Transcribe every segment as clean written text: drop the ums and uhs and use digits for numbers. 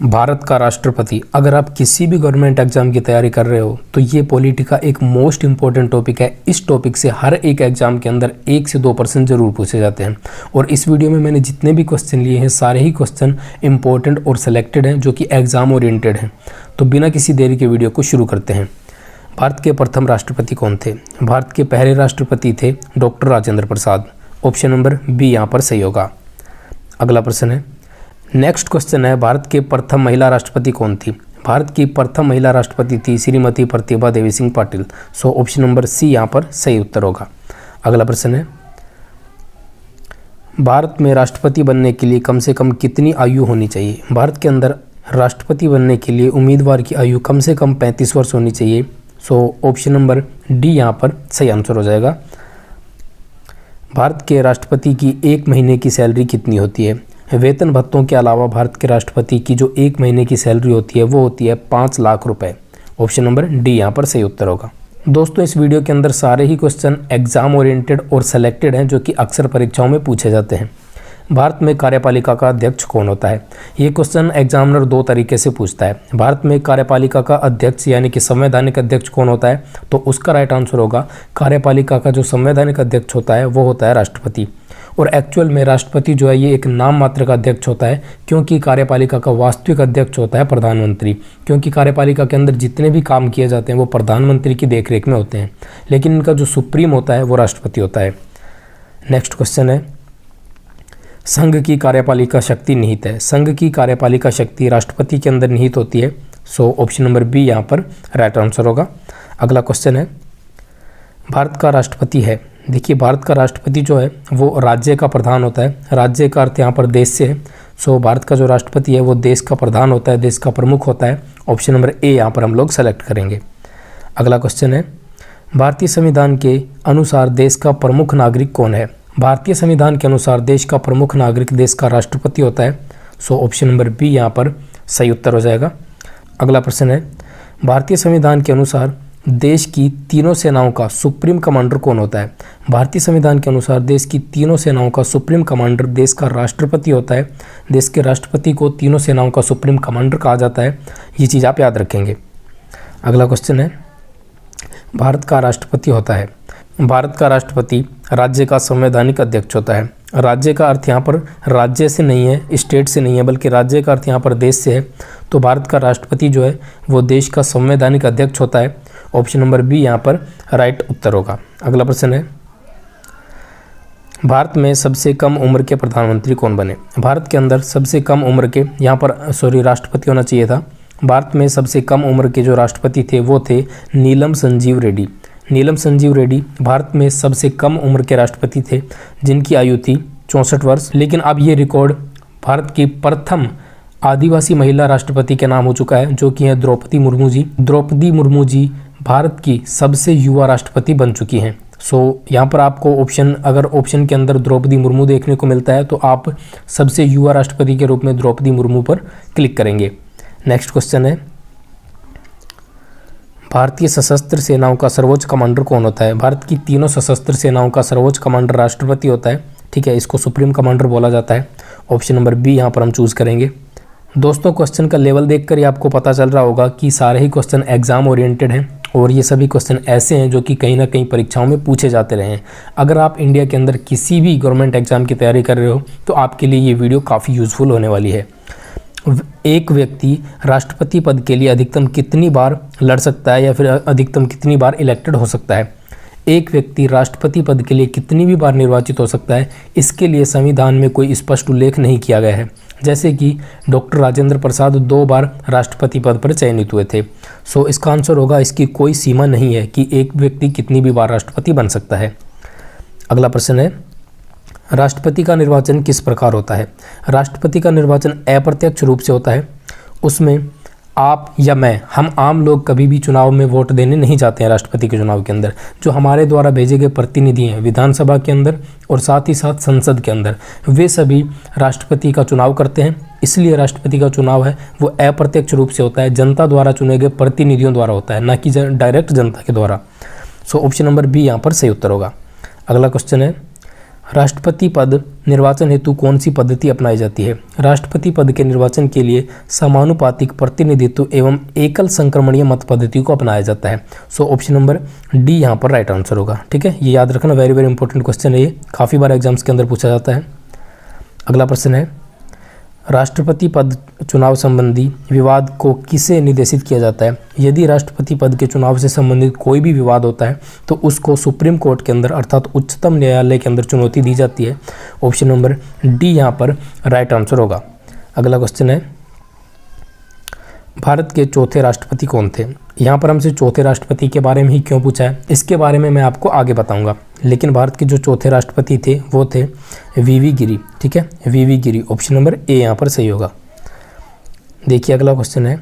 भारत का राष्ट्रपति। अगर आप किसी भी गवर्नमेंट एग्जाम की तैयारी कर रहे हो तो ये पॉलिटी का एक मोस्ट इंपॉर्टेंट टॉपिक है। इस टॉपिक से हर एक एग्जाम के अंदर 1 से 2% जरूर पूछे जाते हैं। और इस वीडियो में मैंने जितने भी क्वेश्चन लिए हैं सारे ही क्वेश्चन इंपॉर्टेंट और सेलेक्टेड हैं जो कि एग्जाम ओरिएंटेड हैं। तो बिना किसी देरी के वीडियो को शुरू करते हैं। भारत के प्रथम राष्ट्रपति कौन थे? भारत के पहले राष्ट्रपति थे doctor Rajendra Prasad. Option number B यहाँ पर सही होगा। अगला प्रश्न है, नेक्स्ट क्वेश्चन है, भारत के प्रथम महिला राष्ट्रपति कौन थी? भारत की प्रथम महिला राष्ट्रपति थी Shrimati Pratibha Devi Singh Patil. So option number C यहाँ पर सही उत्तर होगा। अगला प्रश्न है, भारत में राष्ट्रपति बनने के लिए कम से कम कितनी आयु होनी चाहिए? भारत के अंदर राष्ट्रपति बनने के लिए उम्मीदवार की आयु कम से कम 35 वर्ष होनी चाहिए। सो ऑप्शन नंबर डी यहाँ पर सही आंसर हो जाएगा। भारत के राष्ट्रपति की 1 महीने की सैलरी कितनी होती है? वेतन भत्तों के अलावा भारत के राष्ट्रपति की जो 1 महीने की सैलरी होती है वो होती है 5 लाख रुपए। ऑप्शन नंबर डी यहाँ पर सही उत्तर होगा। दोस्तों, इस वीडियो के अंदर सारे ही क्वेश्चन एग्जाम ओरिएंटेड और सेलेक्टेड हैं जो कि अक्सर परीक्षाओं में पूछे जाते हैं। भारत में कार्यपालिका का अध्यक्ष कौन होता है? ये क्वेश्चन एग्जामिनर 2 तरीके से पूछता है। भारत में कार्यपालिका का अध्यक्ष यानी कि संवैधानिक अध्यक्ष कौन होता है? तो उसका राइट आंसर होगा कार्यपालिका का जो संवैधानिक अध्यक्ष होता है वो होता है राष्ट्रपति। और एक्चुअल में राष्ट्रपति जो है ये एक नाम मात्र का अध्यक्ष होता है, क्योंकि कार्यपालिका का वास्तविक अध्यक्ष होता है प्रधानमंत्री। क्योंकि कार्यपालिका के अंदर जितने भी काम किए जाते हैं वो प्रधानमंत्री की देखरेख में होते हैं, लेकिन इनका जो सुप्रीम होता है वो राष्ट्रपति होता है। नेक्स्ट क्वेश्चन है, संघ की कार्यपालिका शक्ति निहित है। संघ की कार्यपालिका शक्ति राष्ट्रपति के अंदर निहित होती है। सो ऑप्शन नंबर बी यहाँ पर राइट आंसर होगा। अगला क्वेश्चन है, भारत का राष्ट्रपति है। देखिए, भारत का राष्ट्रपति जो है वो राज्य का प्रधान होता है। राज्य का अर्थ यहाँ पर देश से है। सो भारत का जो राष्ट्रपति है वो देश का प्रधान होता है, देश का प्रमुख होता है। ऑप्शन नंबर ए यहाँ पर हम लोग सेलेक्ट करेंगे। अगला क्वेश्चन है, भारतीय संविधान के अनुसार देश का प्रमुख नागरिक कौन है? भारतीय संविधान के अनुसार देश का प्रमुख नागरिक देश का राष्ट्रपति होता है। सो ऑप्शन नंबर बी यहाँ पर सही उत्तर हो जाएगा। अगला प्रश्न है, भारतीय संविधान के अनुसार देश की तीनों सेनाओं का सुप्रीम कमांडर कौन होता है? भारतीय संविधान के अनुसार देश की तीनों सेनाओं का सुप्रीम कमांडर देश का राष्ट्रपति होता है। देश के राष्ट्रपति को तीनों सेनाओं का सुप्रीम कमांडर कहा जाता है। ये चीज़ आप याद रखेंगे। अगला क्वेश्चन है, भारत का राष्ट्रपति होता है। भारत का राष्ट्रपति राज्य का संवैधानिक अध्यक्ष होता है। राज्य का अर्थ यहाँ पर राज्य से नहीं है, स्टेट से नहीं है, बल्कि राज्य का अर्थ यहाँ पर देश से है। तो भारत का राष्ट्रपति जो है वो देश का संवैधानिक अध्यक्ष होता है। ऑप्शन नंबर बी यहाँ पर राइट उत्तर होगा। अगला प्रश्न है, भारत में सबसे कम उम्र के प्रधानमंत्री कौन बने? भारत के अंदर सबसे कम उम्र के यहाँ पर राष्ट्रपति होना चाहिए था। भारत में सबसे कम उम्र के जो राष्ट्रपति थे वो थे नीलम संजीव रेड्डी। नीलम संजीव रेड्डी भारत में सबसे कम उम्र के राष्ट्रपति थे जिनकी आयु थी 64 वर्ष। लेकिन अब ये रिकॉर्ड भारत की प्रथम आदिवासी महिला राष्ट्रपति के नाम हो चुका है, जो कि है द्रौपदी मुर्मू जी। द्रौपदी मुर्मू जी भारत की सबसे युवा राष्ट्रपति बन चुकी हैं। सो यहाँ पर आपको अगर ऑप्शन के अंदर द्रौपदी मुर्मू देखने को मिलता है तो आप सबसे युवा राष्ट्रपति के रूप में द्रौपदी मुर्मू पर क्लिक करेंगे। नेक्स्ट क्वेश्चन है, भारतीय सशस्त्र सेनाओं का सर्वोच्च कमांडर कौन होता है? भारत की तीनों सशस्त्र सेनाओं का सर्वोच्च कमांडर राष्ट्रपति होता है। ठीक है, इसको सुप्रीम कमांडर बोला जाता है। ऑप्शन नंबर बी यहाँ पर हम चूज करेंगे। दोस्तों, क्वेश्चन का लेवल देखकर ही आपको पता चल रहा होगा कि सारे ही क्वेश्चन एग्जाम ओरिएंटेड हैं और ये सभी क्वेश्चन ऐसे हैं जो कि कहीं ना कहीं परीक्षाओं में पूछे जाते रहे हैं। अगर आप इंडिया के अंदर किसी भी गवर्नमेंट एग्जाम की तैयारी कर रहे हो तो आपके लिए ये वीडियो काफ़ी यूजफुल होने वाली है। एक व्यक्ति राष्ट्रपति पद के लिए अधिकतम कितनी बार लड़ सकता है या फिर अधिकतम कितनी बार इलेक्टेड हो सकता है? एक व्यक्ति राष्ट्रपति पद के लिए कितनी भी बार निर्वाचित हो सकता है, इसके लिए संविधान में कोई स्पष्ट उल्लेख नहीं किया गया है। जैसे कि डॉक्टर राजेंद्र प्रसाद 2 बार राष्ट्रपति पद पर चयनित हुए थे। सो इसका आंसर होगा इसकी कोई सीमा नहीं है कि एक व्यक्ति कितनी भी बार राष्ट्रपति बन सकता है। अगला प्रश्न है, राष्ट्रपति का निर्वाचन किस प्रकार होता है? राष्ट्रपति का निर्वाचन अप्रत्यक्ष रूप से होता है। उसमें आप या मैं, हम आम लोग कभी भी चुनाव में वोट देने नहीं जाते हैं। राष्ट्रपति के चुनाव के अंदर जो हमारे द्वारा भेजे गए प्रतिनिधि हैं विधानसभा के अंदर और साथ ही साथ संसद के अंदर, वे सभी राष्ट्रपति का चुनाव करते हैं। इसलिए राष्ट्रपति का चुनाव है वो अप्रत्यक्ष रूप से होता है, जनता द्वारा चुने गए प्रतिनिधियों द्वारा होता है, ना कि डायरेक्ट जनता के द्वारा। सो ऑप्शन नंबर बी यहाँ पर सही उत्तर होगा। अगला क्वेश्चन है, राष्ट्रपति पद निर्वाचन हेतु कौन सी पद्धति अपनाई जाती है? राष्ट्रपति पद के निर्वाचन के लिए समानुपातिक प्रतिनिधित्व एवं एकल संक्रमणीय मत पद्धति को अपनाया जाता है। सो ऑप्शन नंबर डी यहाँ पर राइट आंसर होगा। ठीक है, ये याद रखना, वेरी वेरी इंपॉर्टेंट क्वेश्चन है, ये काफ़ी बार एग्जाम्स के अंदर पूछा जाता है। अगला प्रश्न है, राष्ट्रपति पद चुनाव संबंधी विवाद को किसे निर्देशित किया जाता है? यदि राष्ट्रपति पद के चुनाव से संबंधित कोई भी विवाद होता है तो उसको सुप्रीम कोर्ट के अंदर अर्थात उच्चतम न्यायालय के अंदर चुनौती दी जाती है। ऑप्शन नंबर डी यहाँ पर राइट आंसर होगा। अगला क्वेश्चन है, भारत के चौथे राष्ट्रपति कौन थे? यहाँ पर हमसे चौथे राष्ट्रपति के बारे में ही क्यों पूछा है, इसके बारे में मैं आपको आगे बताऊंगा। लेकिन भारत के जो चौथे राष्ट्रपति थे वो थे वीवी गिरी। ठीक है, वीवी गिरी, ऑप्शन नंबर ए यहाँ पर सही होगा। देखिए अगला क्वेश्चन है,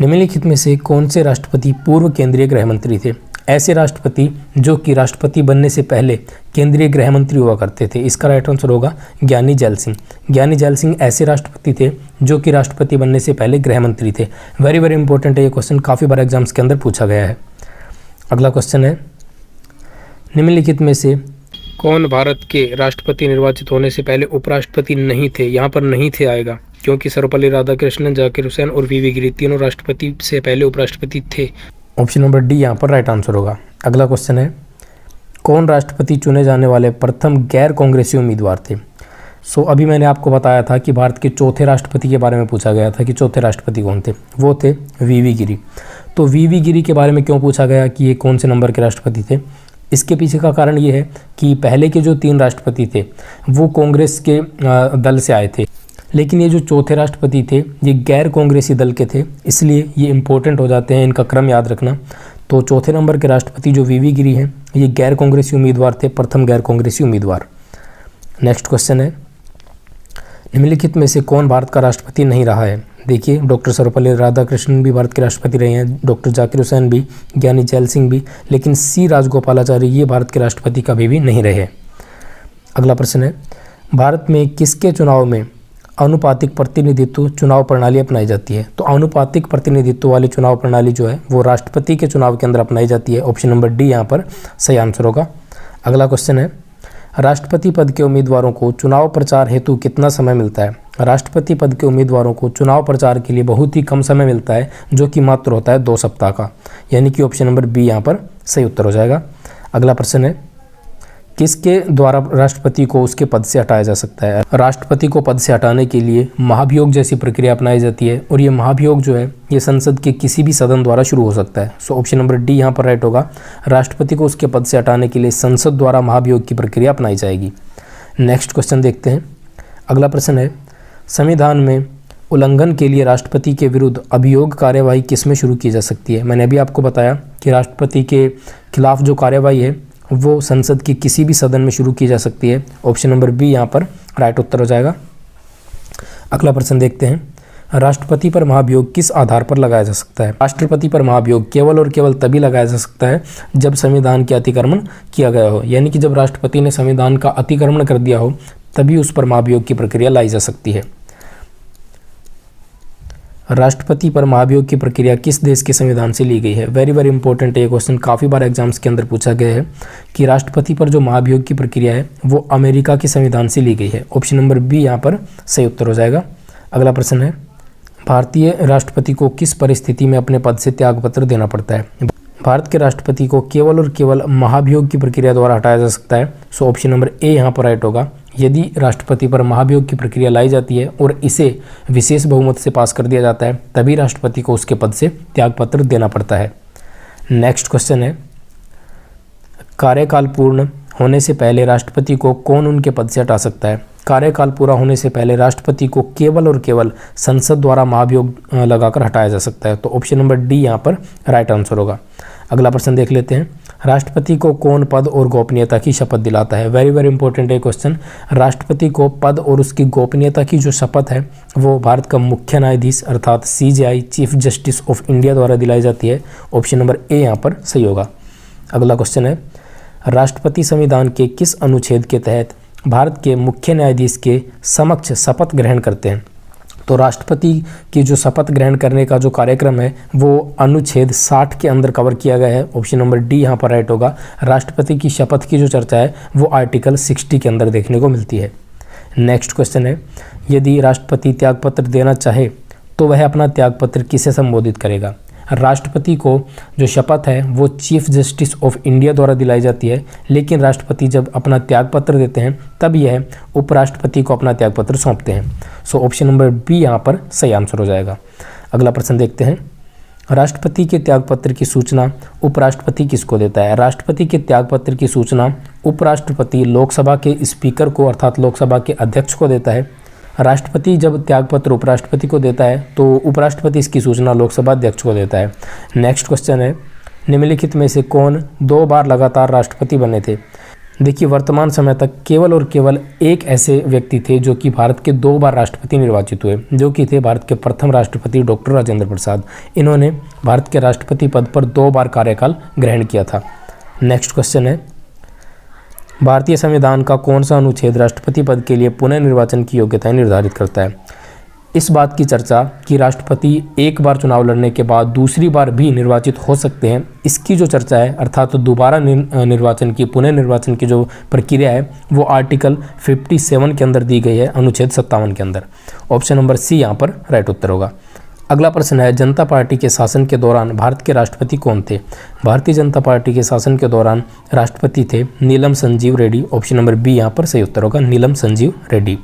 निम्नलिखित में से कौन से राष्ट्रपति पूर्व केंद्रीय गृह मंत्री थे? ऐसे राष्ट्रपति जो कि राष्ट्रपति बनने से पहले केंद्रीय गृह मंत्री हुआ करते थे। इसका राइट आंसर होगा ज्ञानी जैल सिंह। ज्ञानी जैल सिंह ऐसे राष्ट्रपति थे जो कि राष्ट्रपति बनने से पहले गृह मंत्री थे। वेरी वेरी इंपॉर्टेंट है ये क्वेश्चन, काफ़ी बार एग्जाम्स के अंदर पूछा गया है। अगला क्वेश्चन है, निम्नलिखित में से कौन भारत के राष्ट्रपति निर्वाचित होने से पहले उपराष्ट्रपति नहीं थे? यहाँ पर नहीं थे आएगा, क्योंकि सर्वपल्ली राधाकृष्णन, जाकिर हुसैन और वीवी गिरी तीनों राष्ट्रपति से पहले उपराष्ट्रपति थे। ऑप्शन नंबर डी यहाँ पर राइट आंसर होगा। अगला क्वेश्चन है, कौन राष्ट्रपति चुने जाने वाले प्रथम गैर कांग्रेसी उम्मीदवार थे? सो अभी मैंने आपको बताया था कि भारत के चौथे राष्ट्रपति के बारे में पूछा गया था कि चौथे राष्ट्रपति कौन थे, वो थे वीवी गिरी। तो वीवी गिरी के बारे में क्यों पूछा गया कि ये कौन से नंबर के राष्ट्रपति थे? इसके पीछे का कारण ये है कि पहले के जो 3 राष्ट्रपति थे वो कांग्रेस के दल से आए थे, लेकिन ये जो चौथे राष्ट्रपति थे ये गैर कांग्रेसी दल के थे, इसलिए ये इंपॉर्टेंट हो जाते हैं, इनका क्रम याद रखना। तो चौथे नंबर के राष्ट्रपति जो वीवी गिरी हैं ये गैर कांग्रेसी उम्मीदवार थे, प्रथम गैर कांग्रेसी उम्मीदवार। नेक्स्ट क्वेश्चन है, निम्नलिखित में से कौन भारत का राष्ट्रपति नहीं रहा है? देखिए डॉक्टर सर्वपल्ली राधाकृष्णन भी भारत के राष्ट्रपति रहे हैं, डॉक्टर जाकिर हुसैन भी, ज्ञानी जैल सिंह भी, लेकिन सी राजगोपालाचारी ये भारत के राष्ट्रपति कभी भी नहीं रहे। अगला प्रश्न है, भारत में किसके चुनाव में अनुपातिक प्रतिनिधित्व चुनाव प्रणाली अपनाई जाती है? तो अनुपातिक प्रतिनिधित्व वाली चुनाव प्रणाली जो है वो राष्ट्रपति के चुनाव के अंदर अपनाई जाती है। ऑप्शन नंबर डी यहाँ पर सही आंसर होगा। अगला क्वेश्चन है, राष्ट्रपति पद के उम्मीदवारों को चुनाव प्रचार हेतु कितना समय मिलता है? राष्ट्रपति पद के उम्मीदवारों को चुनाव प्रचार के लिए बहुत ही कम समय मिलता है, जो कि मात्र होता है 2 सप्ताह का, यानी कि ऑप्शन नंबर बी यहाँ पर सही उत्तर हो जाएगा। अगला प्रश्न है, किसके द्वारा राष्ट्रपति को उसके पद से हटाया जा सकता है? राष्ट्रपति को पद से हटाने के लिए महाभियोग जैसी प्रक्रिया अपनाई जाती है, और ये महाभियोग जो है ये संसद के किसी भी सदन द्वारा शुरू हो सकता है। सो ऑप्शन नंबर डी यहाँ पर राइट होगा। राष्ट्रपति को उसके पद से हटाने के लिए संसद द्वारा महाभियोग की प्रक्रिया अपनाई जाएगी। नेक्स्ट क्वेश्चन देखते हैं। अगला प्रश्न है, संविधान में उल्लंघन के लिए राष्ट्रपति के विरुद्ध अभियोग कार्यवाही किसमें शुरू की जा सकती है? मैंने अभी आपको बताया कि राष्ट्रपति के खिलाफ जो कार्यवाही है वो संसद के किसी भी सदन में शुरू की जा सकती है। ऑप्शन नंबर बी यहाँ पर राइट उत्तर हो जाएगा। अगला प्रश्न देखते हैं, राष्ट्रपति पर महाभियोग किस आधार पर लगाया जा सकता है? राष्ट्रपति पर महाभियोग केवल और केवल तभी लगाया जा सकता है जब संविधान के अतिक्रमण किया गया हो, यानी कि जब राष्ट्रपति ने संविधान का अतिक्रमण कर दिया हो तभी उस पर महाभियोग की प्रक्रिया लाई जा सकती है। राष्ट्रपति पर महाभियोग की प्रक्रिया किस देश के संविधान से ली गई है? वेरी वेरी इंपॉर्टेंट है ये क्वेश्चन, काफ़ी बार एग्जाम्स के अंदर पूछा गया है कि राष्ट्रपति पर जो महाभियोग की प्रक्रिया है वो अमेरिका के संविधान से ली गई है। ऑप्शन नंबर बी यहाँ पर सही उत्तर हो जाएगा। अगला प्रश्न है, भारतीय राष्ट्रपति को किस परिस्थिति में अपने पद से त्यागपत्र देना पड़ता है? भारत के राष्ट्रपति को केवल और केवल महाभियोग की प्रक्रिया द्वारा हटाया जा सकता है। सो ऑप्शन नंबर ए यहाँ पर राइट होगा। यदि राष्ट्रपति पर महाभियोग की प्रक्रिया लाई जाती है और इसे विशेष बहुमत से पास कर दिया जाता है तभी राष्ट्रपति को उसके पद से त्यागपत्र देना पड़ता है। नेक्स्ट क्वेश्चन है, कार्यकाल पूर्ण होने से पहले राष्ट्रपति को कौन उनके पद से हटा सकता है? कार्यकाल पूरा होने से पहले राष्ट्रपति को केवल और केवल संसद द्वारा महाभियोग लगाकर हटाया जा सकता है। तो ऑप्शन नंबर डी यहाँ पर राइट आंसर होगा। अगला प्रश्न देख लेते हैं, राष्ट्रपति को कौन पद और गोपनीयता की शपथ दिलाता है? वेरी वेरी इंपॉर्टेंट है क्वेश्चन। राष्ट्रपति को पद और उसकी गोपनीयता की जो शपथ है वो भारत का मुख्य न्यायाधीश अर्थात CJI chief justice of India द्वारा दिलाई जाती है। ऑप्शन नंबर ए यहाँ पर सही होगा। अगला क्वेश्चन है, राष्ट्रपति संविधान के किस अनुच्छेद के तहत भारत के मुख्य न्यायाधीश के समक्ष शपथ ग्रहण करते हैं? तो राष्ट्रपति की जो शपथ ग्रहण करने का जो कार्यक्रम है वो अनुच्छेद 60 के अंदर कवर किया गया है। ऑप्शन नंबर डी यहाँ पर राइट होगा। राष्ट्रपति की शपथ की जो चर्चा है वो आर्टिकल 60 के अंदर देखने को मिलती है। नेक्स्ट क्वेश्चन है, यदि राष्ट्रपति त्यागपत्र देना चाहे तो वह अपना त्यागपत्र किसे संबोधित करेगा? राष्ट्रपति को जो शपथ है वो चीफ जस्टिस ऑफ इंडिया द्वारा दिलाई जाती है, लेकिन राष्ट्रपति जब अपना त्यागपत्र देते हैं तब यह उपराष्ट्रपति को अपना त्यागपत्र सौंपते हैं। सो ऑप्शन नंबर बी यहाँ पर सही आंसर हो जाएगा। अगला प्रश्न देखते हैं, राष्ट्रपति के त्यागपत्र की सूचना उपराष्ट्रपति किसको देता है? राष्ट्रपति के त्यागपत्र की सूचना उपराष्ट्रपति लोकसभा के स्पीकर को अर्थात लोकसभा के अध्यक्ष को देता है। राष्ट्रपति जब त्यागपत्र उपराष्ट्रपति को देता है तो उपराष्ट्रपति इसकी सूचना लोकसभा अध्यक्ष को देता है। नेक्स्ट क्वेश्चन है, निम्नलिखित में से कौन 2 बार लगातार राष्ट्रपति बने थे? देखिए, वर्तमान समय तक केवल और केवल एक ऐसे व्यक्ति थे जो कि भारत के 2 बार राष्ट्रपति निर्वाचित हुए, जो कि थे भारत के प्रथम राष्ट्रपति डॉक्टर राजेंद्र प्रसाद। इन्होंने भारत के राष्ट्रपति पद पर 2 बार कार्यकाल ग्रहण किया था। नेक्स्ट क्वेश्चन है, भारतीय संविधान का कौन सा अनुच्छेद राष्ट्रपति पद के लिए पुनः निर्वाचन की योग्यताएं निर्धारित करता है? इस बात की चर्चा कि राष्ट्रपति एक बार चुनाव लड़ने के बाद दूसरी बार भी निर्वाचित हो सकते हैं, इसकी जो चर्चा है अर्थात दोबारा निर्वाचन की पुनः निर्वाचन की जो प्रक्रिया है वो आर्टिकल 57 के अंदर दी गई है, अनुच्छेद 57 के अंदर। ऑप्शन नंबर सी यहाँ पर राइट उत्तर होगा। अगला प्रश्न है, जनता पार्टी के शासन के दौरान भारत के राष्ट्रपति कौन थे? भारतीय जनता पार्टी के शासन के दौरान राष्ट्रपति थे Neelam Sanjiva Reddy. Option number B यहाँ पर सही उत्तर होगा, नीलम संजीव रेड्डी।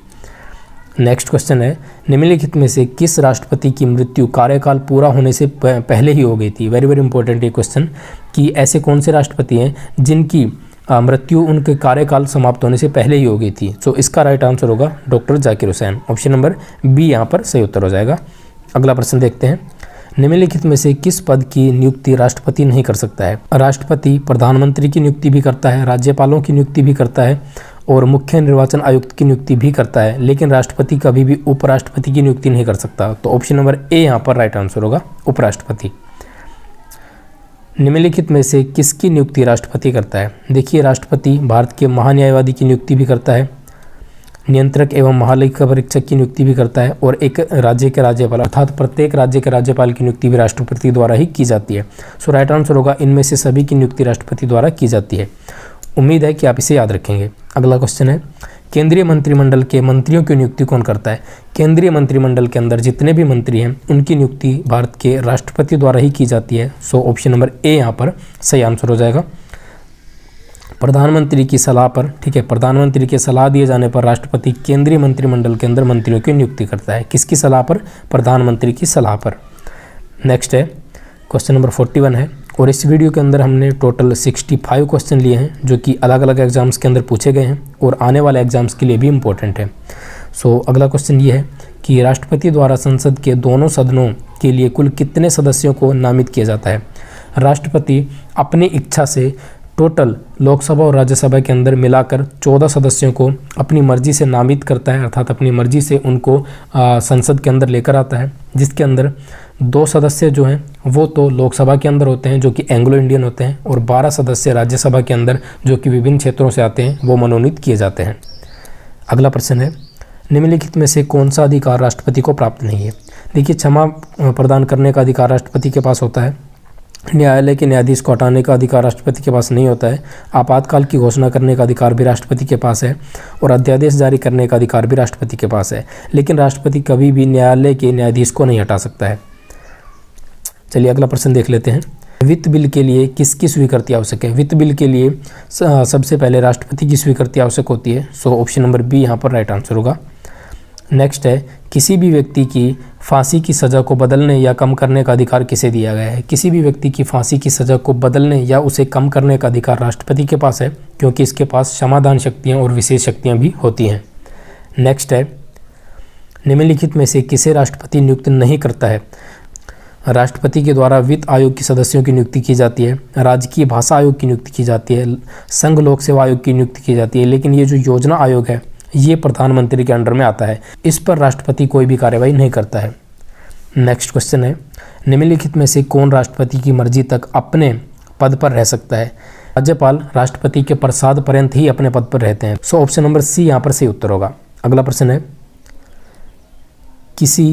नेक्स्ट क्वेश्चन है, निम्नलिखित में से किस राष्ट्रपति की मृत्यु कार्यकाल पूरा होने से पहले ही हो गई थी? वेरी वेरी इंपॉर्टेंट ये क्वेश्चन कि ऐसे कौन से राष्ट्रपति हैं जिनकी मृत्यु उनके कार्यकाल समाप्त होने से पहले ही हो गई थी? सो इसका राइट आंसर होगा doctor Zakir Hussain. Option number B यहाँ पर सही उत्तर हो जाएगा। अगला प्रश्न देखते हैं, निम्नलिखित में से किस पद की नियुक्ति राष्ट्रपति नहीं कर सकता है? राष्ट्रपति प्रधानमंत्री की नियुक्ति भी करता है, राज्यपालों की नियुक्ति भी करता है और मुख्य निर्वाचन आयुक्त की नियुक्ति भी करता है, लेकिन राष्ट्रपति कभी भी उपराष्ट्रपति की नियुक्ति नहीं कर सकता। तो ऑप्शन नंबर ए यहाँ पर राइट आंसर होगा, उपराष्ट्रपति। निम्नलिखित में से किसकी नियुक्ति राष्ट्रपति करता है? देखिए, राष्ट्रपति भारत के महान्यायवादी की नियुक्ति भी करता है, नियंत्रक एवं महालेखा परीक्षक की नियुक्ति भी करता है और एक राज्य के राज्यपाल अर्थात प्रत्येक राज्य के राज्यपाल की नियुक्ति भी राष्ट्रपति द्वारा ही की जाती है। सो राइट आंसर होगा, इनमें से सभी की नियुक्ति राष्ट्रपति द्वारा की जाती है। उम्मीद है कि आप इसे याद रखेंगे। अगला क्वेश्चन है, केंद्रीय मंत्रिमंडल के मंत्रियों की नियुक्ति कौन करता है? केंद्रीय मंत्रिमंडल के अंदर जितने भी मंत्री हैं उनकी नियुक्ति भारत के राष्ट्रपति द्वारा ही की जाती है। सो ऑप्शन नंबर ए यहाँ पर सही आंसर हो जाएगा। प्रधानमंत्री की सलाह पर, ठीक है, प्रधानमंत्री की सलाह दिए जाने पर राष्ट्रपति केंद्रीय मंत्रिमंडल के अंदर मंत्रियों की नियुक्ति करता है। किसकी सलाह पर? प्रधानमंत्री की सलाह पर। नेक्स्ट है क्वेश्चन नंबर 41 है और इस वीडियो के अंदर हमने टोटल 65 क्वेश्चन लिए हैं जो कि अलग अलग एग्जाम्स के अंदर पूछे गए हैं और आने वाले एग्जाम्स के लिए भी इम्पोर्टेंट है। सो अगला क्वेश्चन ये है कि राष्ट्रपति द्वारा संसद के दोनों सदनों के लिए कुल कितने सदस्यों को नामित किया जाता है? राष्ट्रपति अपनी इच्छा से टोटल लोकसभा और राज्यसभा के अंदर मिलाकर 14 सदस्यों को अपनी मर्जी से नामित करता है, अर्थात अपनी मर्जी से उनको संसद के अंदर लेकर आता है, जिसके अंदर 2 सदस्य जो हैं वो तो लोकसभा के अंदर होते हैं जो कि एंग्लो इंडियन होते हैं और 12 सदस्य राज्यसभा के अंदर जो कि विभिन्न क्षेत्रों से आते हैं वो मनोनीत किए जाते हैं। अगला प्रश्न है, निम्नलिखित में से कौन सा अधिकार राष्ट्रपति को प्राप्त नहीं है? देखिए, क्षमा प्रदान करने का अधिकार राष्ट्रपति के पास होता है, न्यायालय के न्यायाधीश को हटाने का अधिकार राष्ट्रपति के पास नहीं होता है, आपातकाल की घोषणा करने का अधिकार भी राष्ट्रपति के पास है और अध्यादेश जारी करने का अधिकार भी राष्ट्रपति के पास है, लेकिन राष्ट्रपति कभी भी न्यायालय के न्यायाधीश को नहीं हटा सकता है। चलिए अगला प्रश्न देख लेते हैं, वित्त बिल के लिए किसकी स्वीकृति आवश्यक है? वित्त बिल के लिए सबसे पहले राष्ट्रपति की स्वीकृति आवश्यक होती है। सो ऑप्शन नंबर बी यहाँ पर राइट आंसर होगा। नेक्स्ट है, किसी भी व्यक्ति की फांसी की सज़ा को बदलने या कम करने का अधिकार किसे दिया गया है? किसी भी व्यक्ति की फांसी की सज़ा को बदलने या उसे कम करने का अधिकार राष्ट्रपति के पास है, क्योंकि इसके पास क्षमादान शक्तियाँ और विशेष शक्तियाँ भी होती हैं। नेक्स्ट है, निम्नलिखित में से किसे राष्ट्रपति नियुक्त नहीं करता है? राष्ट्रपति के द्वारा वित्त आयोग के सदस्यों की नियुक्ति की जाती है, राजकीय भाषा आयोग की नियुक्ति की जाती है, संघ लोक सेवा आयोग की नियुक्ति की जाती है, लेकिन ये जो योजना आयोग है ये प्रधानमंत्री के अंडर में आता है, इस पर राष्ट्रपति कोई भी कार्रवाई नहीं करता है। नेक्स्ट क्वेश्चन है, निम्नलिखित में से कौन राष्ट्रपति की मर्जी तक अपने पद पर रह सकता है? राज्यपाल राष्ट्रपति के प्रसाद पर्यंत ही अपने पद पर रहते हैं। सो ऑप्शन नंबर सी यहाँ पर सही उत्तर होगा। अगला प्रश्न है, किसी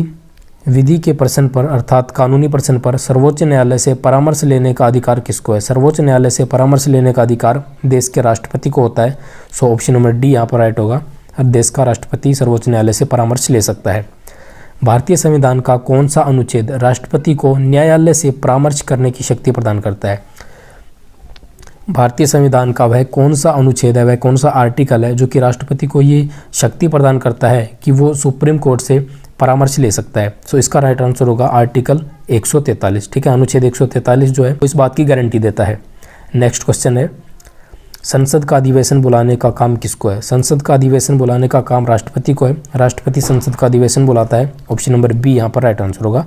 विधि के प्रश्न पर अर्थात कानूनी प्रश्न पर सर्वोच्च न्यायालय से परामर्श लेने का अधिकार किसको है? सर्वोच्च न्यायालय से परामर्श लेने का अधिकार देश के राष्ट्रपति को होता है। सो ऑप्शन नंबर डी यहाँ पर राइट होगा। देश का राष्ट्रपति सर्वोच्च न्यायालय से परामर्श ले सकता है। भारतीय संविधान का कौन सा अनुच्छेद राष्ट्रपति को न्यायालय से परामर्श करने की शक्ति प्रदान करता है? भारतीय संविधान का वह कौन सा अनुच्छेद है, वह कौन सा आर्टिकल है जो कि राष्ट्रपति को ये शक्ति प्रदान करता है कि वो सुप्रीम कोर्ट से परामर्श ले सकता है? सो इसका राइट आंसर होगा आर्टिकल 143। ठीक है, अनुच्छेद 143 जो है वो इस बात की गारंटी देता है। नेक्स्ट क्वेश्चन है, संसद का अधिवेशन बुलाने का काम किसको है? संसद का अधिवेशन बुलाने का काम राष्ट्रपति को है। राष्ट्रपति संसद का अधिवेशन बुलाता है। ऑप्शन नंबर बी यहाँ पर राइट आंसर होगा।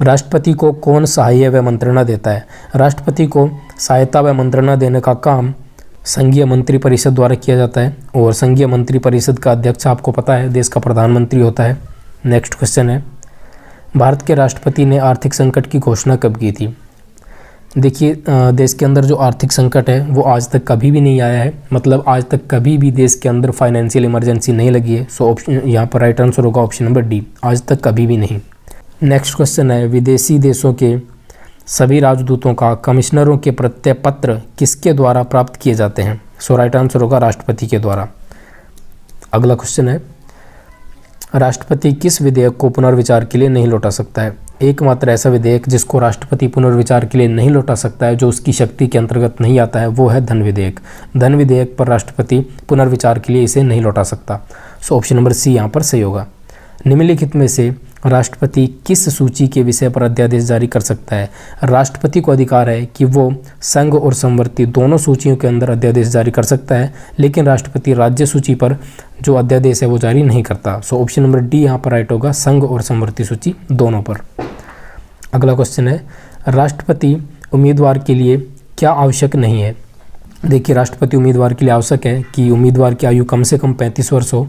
राष्ट्रपति को कौन सहायता व मंत्रणा देता है? राष्ट्रपति को सहायता व मंत्रणा देने का काम संघीय मंत्री परिषद द्वारा किया जाता है और संघीय मंत्री परिषद का अध्यक्ष आपको पता है देश का प्रधानमंत्री होता है। नेक्स्ट क्वेश्चन है, भारत के राष्ट्रपति ने आर्थिक संकट की घोषणा कब की थी? देखिए, देश के अंदर जो आर्थिक संकट है वो आज तक कभी भी नहीं आया है, मतलब आज तक कभी भी देश के अंदर फाइनेंशियल इमरजेंसी नहीं लगी है। सो ऑप्शन यहाँ पर राइट आंसर होगा ऑप्शन नंबर डी, आज तक कभी भी नहीं। नेक्स्ट क्वेश्चन है, विदेशी देशों के सभी राजदूतों का कमिश्नरों के प्रत्ययपत्र किसके द्वारा प्राप्त किए जाते हैं? सो राइट आंसर होगा राष्ट्रपति के द्वारा। अगला क्वेश्चन है, राष्ट्रपति किस विधेयक को पुनर्विचार के लिए नहीं लौटा सकता है? एकमात्र ऐसा विधेयक जिसको राष्ट्रपति पुनर्विचार के लिए नहीं लौटा सकता है, जो उसकी शक्ति के अंतर्गत नहीं आता है, वो है धन विधेयक। धन विधेयक पर राष्ट्रपति पुनर्विचार के लिए इसे नहीं लौटा सकता। सो ऑप्शन नंबर सी यहाँ पर सही होगा। निम्नलिखित में से राष्ट्रपति किस सूची के विषय पर अध्यादेश जारी कर सकता है? राष्ट्रपति को अधिकार है कि वो संघ और समवर्ती दोनों सूचियों के अंदर अध्यादेश जारी कर सकता है, लेकिन राष्ट्रपति राज्य सूची पर जो अध्यादेश है वो जारी नहीं करता। सो ऑप्शन नंबर डी यहाँ पर राइट होगा, संघ और समवर्ती सूची दोनों पर। अगला क्वेश्चन है, राष्ट्रपति उम्मीदवार के लिए क्या आवश्यक नहीं है? देखिए, राष्ट्रपति उम्मीदवार के लिए आवश्यक है कि उम्मीदवार की आयु कम से कम 35 वर्ष हो,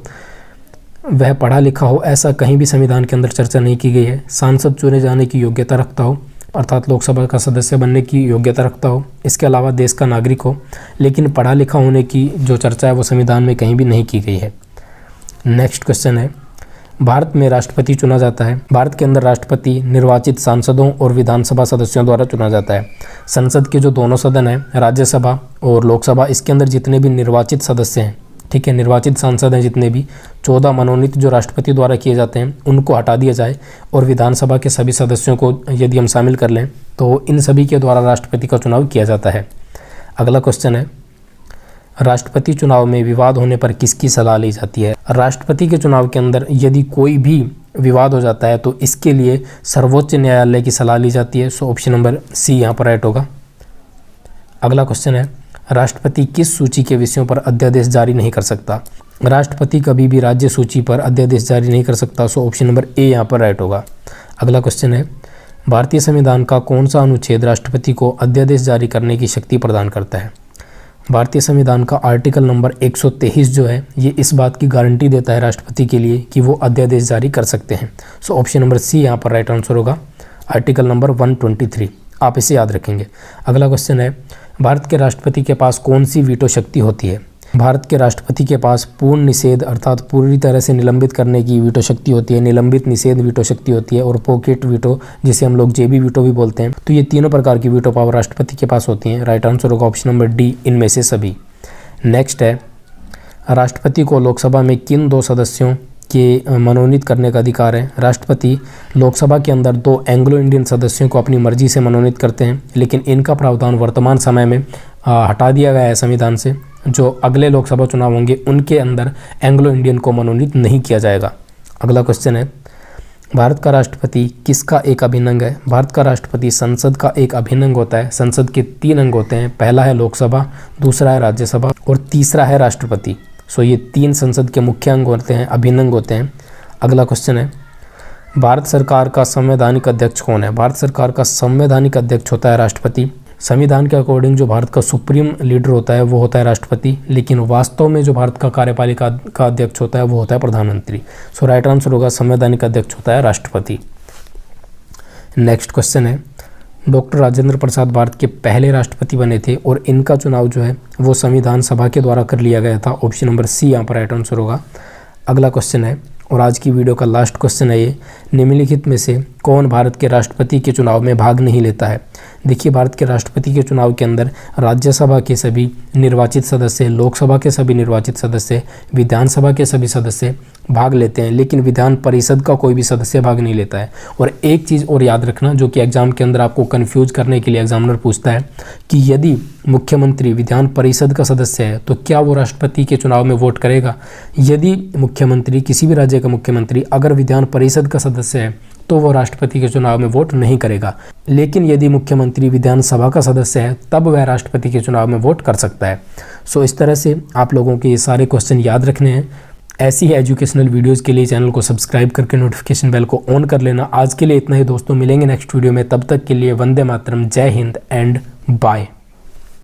वह पढ़ा लिखा हो, ऐसा कहीं भी संविधान के अंदर चर्चा नहीं की गई है। सांसद चुने जाने की योग्यता रखता हो, अर्थात लोकसभा का सदस्य बनने की योग्यता रखता हो। इसके अलावा देश का नागरिक हो, लेकिन पढ़ा लिखा होने की जो चर्चा है वो संविधान में कहीं भी नहीं की गई है। नेक्स्ट क्वेश्चन है, भारत में राष्ट्रपति चुना जाता है। भारत के अंदर राष्ट्रपति निर्वाचित सांसदों और विधानसभा सदस्यों द्वारा चुना जाता है। संसद के जो दोनों सदन हैं, राज्यसभा और लोकसभा, इसके अंदर जितने भी निर्वाचित सदस्य हैं, ठीक है, निर्वाचित सांसद हैं जितने भी, 14 मनोनीत जो राष्ट्रपति द्वारा किए जाते हैं उनको हटा दिया जाए और विधानसभा के सभी सदस्यों को यदि हम शामिल कर लें तो इन सभी के द्वारा राष्ट्रपति का चुनाव किया जाता है। अगला क्वेश्चन है, राष्ट्रपति चुनाव में विवाद होने पर किसकी सलाह ली जाती है? राष्ट्रपति के चुनाव के अंदर यदि कोई भी विवाद हो जाता है तो इसके लिए सर्वोच्च न्यायालय की सलाह ली जाती है। सो ऑप्शन नंबर सी यहाँ पर राइट होगा। अगला क्वेश्चन है, राष्ट्रपति किस सूची के विषयों पर अध्यादेश जारी नहीं कर सकता? राष्ट्रपति कभी भी राज्य सूची पर अध्यादेश जारी नहीं कर सकता। सो ऑप्शन नंबर ए यहाँ पर राइट होगा। अगला क्वेश्चन है, भारतीय संविधान का कौन सा अनुच्छेद राष्ट्रपति को अध्यादेश जारी करने की शक्ति प्रदान करता है? भारतीय संविधान का आर्टिकल नंबर 123 जो है ये इस बात की गारंटी देता है राष्ट्रपति के लिए कि वो अध्यादेश जारी कर सकते हैं। सो ऑप्शन नंबर सी यहाँ पर राइट आंसर होगा, आर्टिकल नंबर 123। आप इसे याद रखेंगे। अगला क्वेश्चन है, भारत के राष्ट्रपति के पास कौन सी वीटो शक्ति होती है? भारत के राष्ट्रपति के पास पूर्ण निषेध अर्थात पूरी तरह से निलंबित करने की वीटो शक्ति होती है, निलंबित निषेध वीटो शक्ति होती है, और पॉकेट वीटो जिसे हम लोग जेबी वीटो भी बोलते हैं। तो ये तीनों प्रकार की वीटो पावर राष्ट्रपति के पास होती हैं। राइट आंसर होगा ऑप्शन नंबर डी, इनमें से सभी। नेक्स्ट है, राष्ट्रपति को लोकसभा में किन 2 सदस्यों के मनोनीत करने का अधिकार है? राष्ट्रपति लोकसभा के अंदर 2 एंग्लो इंडियन सदस्यों को अपनी मर्जी से मनोनीत करते हैं, लेकिन इनका प्रावधान वर्तमान समय में हटा दिया गया है संविधान से। जो अगले लोकसभा चुनाव होंगे उनके अंदर एंग्लो इंडियन को मनोनीत नहीं किया जाएगा। अगला क्वेश्चन है, भारत का राष्ट्रपति किसका एक अभिन्न अंग है? भारत का राष्ट्रपति संसद का एक अभिन्न अंग होता है। संसद के 3 अंग होते हैं, पहला है लोकसभा, दूसरा है राज्यसभा और तीसरा है राष्ट्रपति। सो ये 3 संसद के मुख्य अंग होते हैं, अभिन्न अंग होते हैं। अगला क्वेश्चन है, भारत सरकार का संवैधानिक अध्यक्ष कौन है? भारत सरकार का संवैधानिक अध्यक्ष होता है राष्ट्रपति। संविधान के अकॉर्डिंग जो भारत का सुप्रीम लीडर होता है वो होता है राष्ट्रपति, लेकिन वास्तव में जो भारत का कार्यपालिका का अध्यक्ष होता है वो होता है प्रधानमंत्री। सो राइट आंसर होगा संवैधानिक अध्यक्ष होता है राष्ट्रपति। नेक्स्ट क्वेश्चन है, डॉक्टर राजेंद्र प्रसाद भारत के पहले राष्ट्रपति बने थे और इनका चुनाव जो है वो संविधान सभा के द्वारा कर लिया गया था। ऑप्शन नंबर सी यहाँ पर राइट आंसर होगा। अगला क्वेश्चन है, और आज की वीडियो का लास्ट क्वेश्चन है ये, निम्नलिखित में से कौन भारत के राष्ट्रपति के चुनाव में भाग नहीं लेता है। देखिए, भारत के राष्ट्रपति के चुनाव के अंदर राज्यसभा के सभी निर्वाचित सदस्य, लोकसभा के सभी निर्वाचित सदस्य, विधानसभा के सभी सदस्य भाग लेते हैं, लेकिन विधान परिषद का कोई भी सदस्य भाग नहीं लेता है। और एक चीज़ और याद रखना, जो कि एग्जाम के अंदर आपको कन्फ्यूज करने के लिए एग्जामिनर पूछता है कि यदि मुख्यमंत्री विधान परिषद का सदस्य है तो क्या वो राष्ट्रपति के चुनाव में वोट करेगा। यदि मुख्यमंत्री, किसी भी राज्य का मुख्यमंत्री अगर विधान परिषद का सदस्य है तो वो राष्ट्रपति के चुनाव में वोट नहीं करेगा, लेकिन यदि मुख्यमंत्री विधानसभा का सदस्य है तब वह राष्ट्रपति के चुनाव में वोट कर सकता है। सो इस तरह से आप लोगों के ये सारे क्वेश्चन याद रखने हैं। ऐसी ही एजुकेशनल वीडियोस के लिए चैनल को सब्सक्राइब करके नोटिफिकेशन बेल को ऑन कर लेना। आज के लिए इतना ही दोस्तों, मिलेंगे नेक्स्ट वीडियो में, तब तक के लिए वंदे मातरम, जय हिंद एंड बाय।